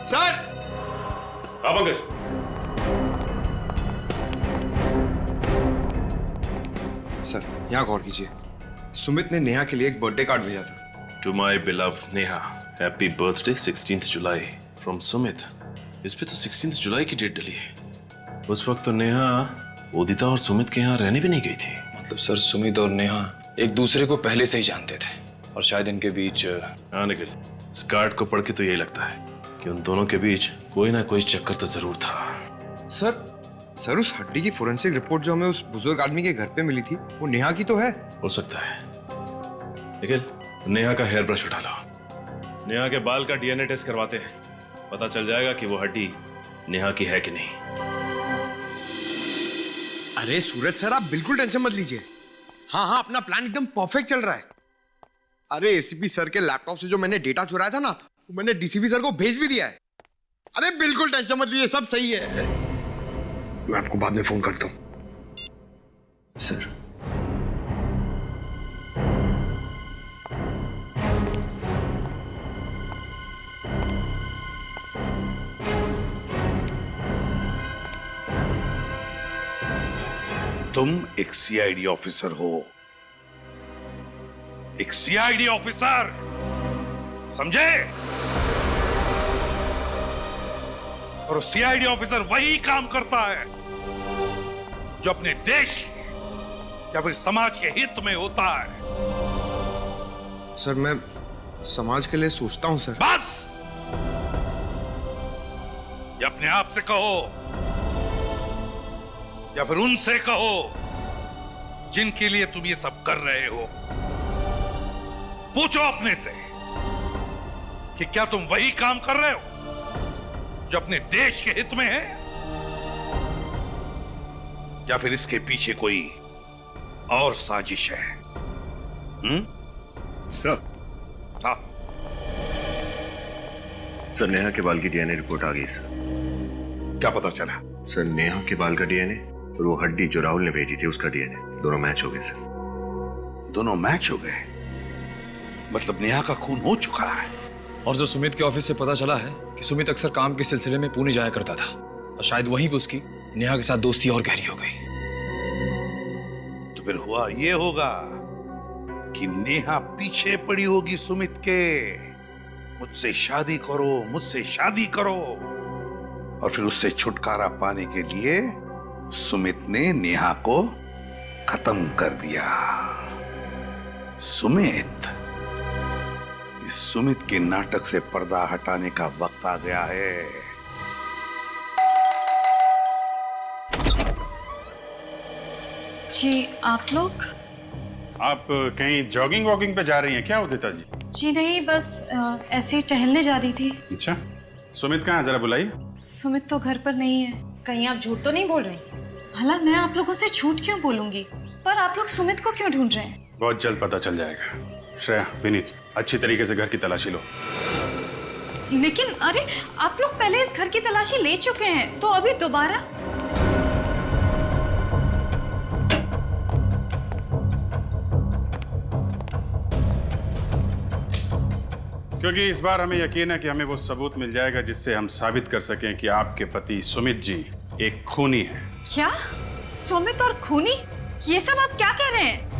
सर! हाँ पंकज। सर, यहाँ गौर कीजिए। सुमित ने नेहा के लिए एक बर्थडे कार्ड भेजा था। To my beloved Neha, happy birthday 16 July from Sumit. इस पे तो 16 जुलाई की डेट डली है। उस वक्त तो नेहा उदिता और सुमित के यहाँ रहने भी नहीं गई थी। मतलब सर, सुमित और नेहा एक दूसरे को पहले से ही जानते थे और शायद इनके बीच। हाँ निखिल, इस कार्ड को पढ़ के तो यही लगता है कि उन दोनों के बीच कोई ना कोई चक्कर तो जरूर था। सर उस हड्डी की फोरेंसिक रिपोर्ट जो हमें उस बुजुर्ग आदमी के घर पे मिली थी, वो नेहा की तो है। हो सकता है। निखिल, नेहा का हेयर ब्रश उठा लो। नेहा के बाल का डीएनए टेस्ट करवाते हैं, पता चल जाएगा कि वो हड्डी नेहा की है कि नहीं। अरे सूरज सर, आप बिल्कुल टेंशन मत लीजिए। हाँ, अपना प्लान एकदम परफेक्ट चल रहा है। अरे एसीपी सर के लैपटॉप से जो मैंने डेटा चुराया था ना, वो मैंने डीसीपी सर को भेज भी दिया है। अरे बिल्कुल टेंशन मत लीजिए, सब सही है। मैं आपको बाद में फोन करता हूं। सर, तुम एक सीआईडी ऑफिसर हो, एक सीआईडी ऑफिसर, समझे? और सीआईडी ऑफिसर वही काम करता है जो अपने देश के या फिर समाज के हित में होता है। सर मैं समाज के लिए सोचता हूं सर। बस, या अपने आप से कहो या फिर उनसे कहो जिनके लिए तुम ये सब कर रहे हो। पूछो अपने से कि क्या तुम वही काम कर रहे हो जो अपने देश के हित में है, या फिर इसके पीछे कोई और साजिश है? सर। हाँ सर, नेहा के बाल की डीएनए रिपोर्ट आ गई सर। क्या पता चला? सर, नेहा के बाल का डीएनए और वो हड्डी जो राहुल ने भेजी थी उसका डीएनए दोनों मैच हो गए सर। दोनों मैच हो गए? मतलब नेहा का खून हो चुका है। और जो सुमित के ऑफिस से पता चला है कि सुमित अक्सर काम के सिलसिले में पुणे जाया करता था और शायद वहीं पे उसकी नेहा के साथ दोस्ती और गहरी हो गई। तो फिर हुआ ये होगा कि नेहा पीछे पड़ी होगी सुमित के, मुझसे शादी करो, मुझसे शादी करो, और फिर उससे छुटकारा पाने के लिए सुमित ने नेहा को खत्म कर दिया। सुमित, इस सुमित के नाटक से पर्दा हटाने का वक्त आ गया है। जी आप लोग? आप कहीं जॉगिंग वॉकिंग पे जा रही हैं क्या उदिता जी? जी नहीं, बस ऐसे ही टहलने जा रही थी। अच्छा, सुमित कहाँ है, जरा बुलाइए। सुमित तो घर पर नहीं है। कहीं आप झूठ तो नहीं बोल रही? भला मैं आप लोगों से झूठ क्यों बोलूंगी, पर आप लोग सुमित को क्यों ढूंढ रहे हैं? बहुत जल्द पता चल जाएगा। श्रेया, विनीत, अच्छी तरीके से घर की तलाशी लो। लेकिन अरे आप लोग पहले इस घर की तलाशी ले चुके हैं, तो अभी दोबारा? क्योंकि इस बार हमें यकीन है कि हमें वो सबूत मिल जाएगा जिससे हम साबित कर सकें कि आपके पति सुमित जी एक खूनी है। क्या? सुमित और खूनी? ये सब आप क्या कह रहे हैं?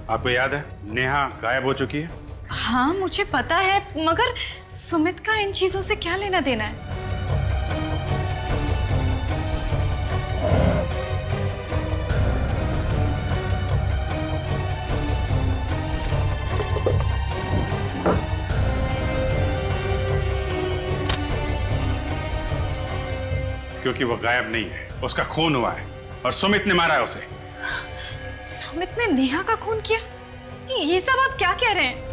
आपको याद है नेहा गायब हो चुकी है? हाँ मुझे पता है, मगर सुमित का इन चीजों से क्या लेना देना है? क्योंकि वो गायब नहीं है, उसका खून हुआ है और सुमित ने मारा है उसे। सुमित ने नेहा का खून किया? ये सब आप क्या कह रहे हैं?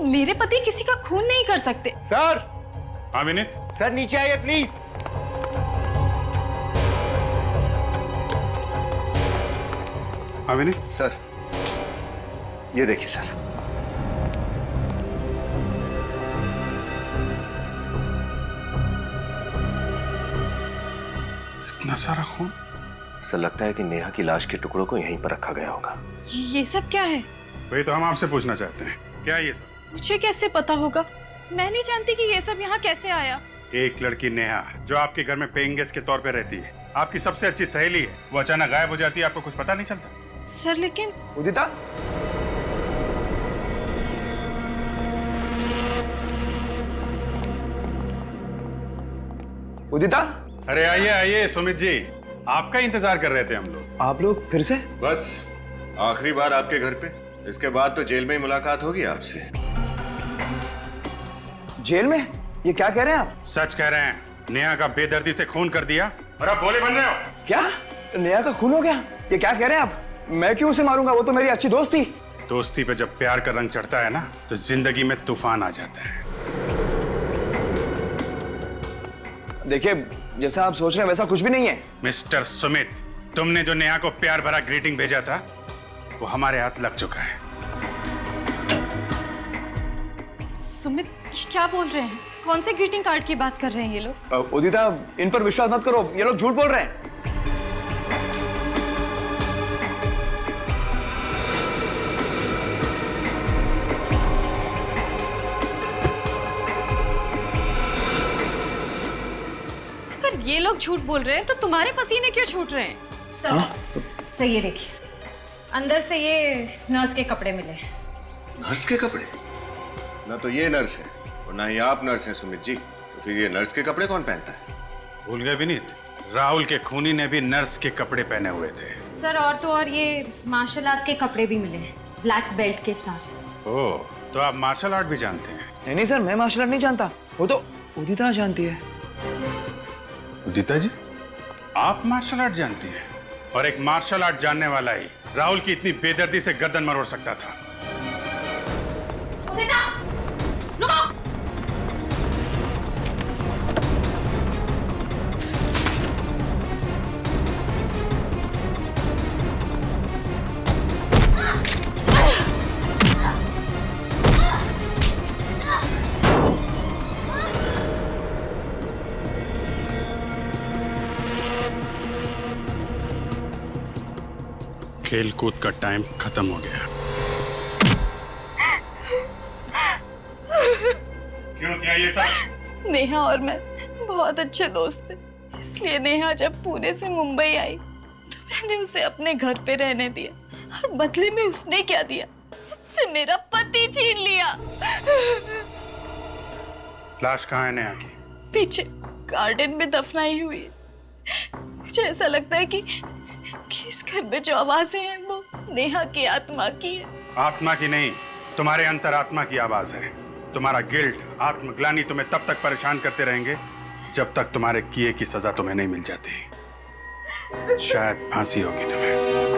मेरे पति किसी का खून नहीं कर सकते। सर, हाँ विनीत। सर नीचे आइए प्लीज। हाँ विनीत। सर ये देखिए सर। इतना सारा खून। सर लगता है कि नेहा की लाश के टुकड़ों को यहीं पर रखा गया होगा। ये सब क्या है? वही तो हम आपसे पूछना चाहते हैं, क्या ये सब? मुझे कैसे पता होगा? मैं नहीं जानती कि ये सब यहाँ कैसे आया। एक लड़की नेहा जो आपके घर में पेइंग गेस्ट के तौर पे रहती है, आपकी सबसे अच्छी सहेली है, वो अचानक गायब हो जाती है, आपको कुछ पता नहीं चलता? सर लेकिन उदिता, उदिता, अरे आइए आइए सुमित जी, आपका इंतजार कर रहे थे हम लोग। आप लोग फिर से? बस आखिरी बार आपके घर पे, इसके बाद तो जेल में ही मुलाकात होगी आपसे। जेल में? ये क्या कह रहे हैं आप? सच कह रहे हैं, नेहा का बेदर्दी से खून कर दिया और आप भोले बन रहे हो। क्या? नेहा का खून हो गया? ये क्या कह रहे हैं आप? मैं क्यों उसे मारूंगा? वो तो मेरी अच्छी दोस्त थी। दोस्ती पे जब प्यार का रंग चढ़ता है ना, तो जिंदगी में तूफान आ जाता है। देखिए, जैसा आप सोच रहे हैं वैसा कुछ भी नहीं है। मिस्टर सुमित, तुमने जो नेहा को प्यार भरा ग्रीटिंग भेजा था, वो हमारे हाथ लग चुका है। सुमित क्या बोल रहे हैं? कौन से ग्रीटिंग कार्ड की बात कर रहे हैं ये लोग? उदिता, इन पर विश्वास मत करो, ये लोग झूठ बोल रहे हैं। अगर ये लोग झूठ बोल रहे हैं तो तुम्हारे पसीने क्यों छूट रहे हैं? सर ये देखिए, अंदर से ये नर्स के कपड़े मिले। नर्स के कपड़े? ना तो ये नर्स है और ना ही आप नर्स हैं सुमित जी, तो फिर ये नर्स के कपड़े कौन पहनता है? भूल गए विनीत, राहुल के खूनी ने भी नर्स के कपड़े पहने हुए थे। सर और तो और ये मार्शल आर्ट्स के कपड़े भी मिले हैं, ब्लैक बेल्ट के साथ। ओह, तो आप मार्शल आर्ट भी जानते हैं? नहीं नहीं सर, मैं मार्शल आर्ट नहीं जानता, वो तो उदिता जानती है। उदिता जी, आप मार्शल आर्ट जानती हैं? और एक मार्शल आर्ट जानने वाला ही राहुल की इतनी बेदर्दी से गर्दन मरोड़ सकता था। उदिता, रुको! खेल कूद का टाइम खत्म हो गया। क्यों किया ये सब? नेहा और मैं बहुत अच्छे दोस्त थे, इसलिए नेहा जब पुणे से मुंबई आई तो मैंने उसे अपने घर पे रहने दिया और बदले में उसने क्या दिया? उससे मेरा पति छीन लिया। लाश कहाँ है नेहा की? पीछे गार्डन में दफनाई हुई है। मुझे ऐसा लगता है कि इस घर में जो आवाजें हैं वो नेहा की आत्मा की है। आत्मा की नहीं, तुम्हारे अंतरात्मा की आवाज है। तुम्हारा गिल्ट, आत्मग्लानि तुम्हें तब तक परेशान करते रहेंगे जब तक तुम्हारे किए की सजा तुम्हें नहीं मिल जाती। शायद फांसी होगी तुम्हें।